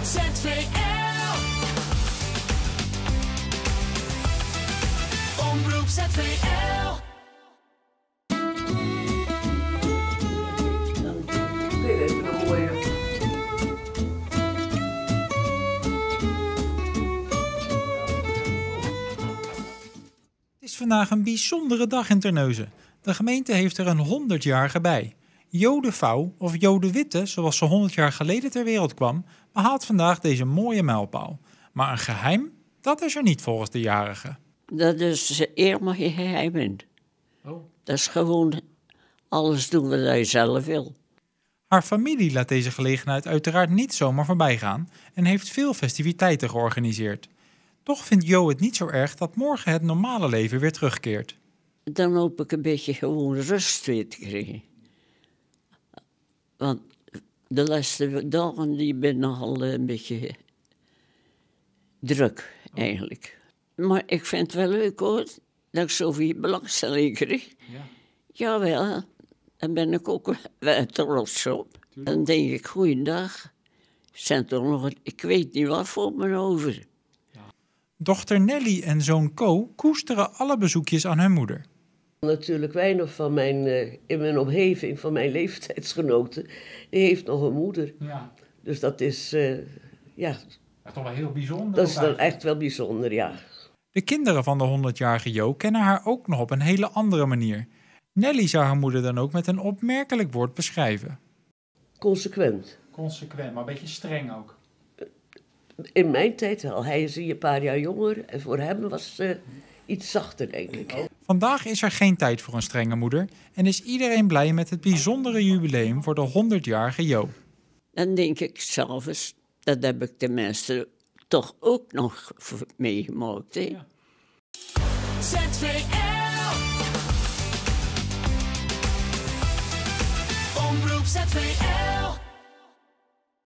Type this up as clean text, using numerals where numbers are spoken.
ZVL. Omroep ZVL. Het is vandaag een bijzondere dag in Terneuzen. De gemeente heeft er een 100-jarige bij. Jo de Vouw, of Jo de Witte, zoals ze 100 jaar geleden ter wereld kwam, behaalt vandaag deze mooie mijlpaal. Maar een geheim, dat is er niet volgens de jarige. Dat is helemaal geen geheim. Oh. Dat is gewoon alles doen wat hij zelf wil. Haar familie laat deze gelegenheid uiteraard niet zomaar voorbij gaan en heeft veel festiviteiten georganiseerd. Toch vindt Jo het niet zo erg dat morgen het normale leven weer terugkeert. Dan hoop ik een beetje gewoon rust weer te krijgen. Want de laatste dagen die ben nogal een beetje druk eigenlijk. Maar ik vind het wel leuk hoor, dat ik zoveel belangstelling krijg. Ja. Jawel, daar ben ik ook wel trots op. Dan denk ik, goeiedag, zijn toch nog, ik weet niet wat voor me over. Dochter Nelly en zoon Co koesteren alle bezoekjes aan hun moeder. Natuurlijk weinig van in mijn omgeving, van mijn leeftijdsgenoten, die heeft nog een moeder. Ja. Dus dat is, Dat is toch wel heel bijzonder. dat is dan echt wel bijzonder, ja. De kinderen van de 100-jarige Jo kennen haar ook nog op een hele andere manier. Nelly zou haar moeder dan ook met een opmerkelijk woord beschrijven. Consequent. Consequent, maar een beetje streng ook. In mijn tijd wel. Hij is een paar jaar jonger en voor hem was het iets zachter, denk ik. Vandaag is er geen tijd voor een strenge moeder en is iedereen blij met het bijzondere jubileum voor de 100-jarige Jo. Dan denk ik s'avonds, dat heb ik tenminste toch ook nog meegemaakt. Hè? Ja. ZVL. Omroep ZVL.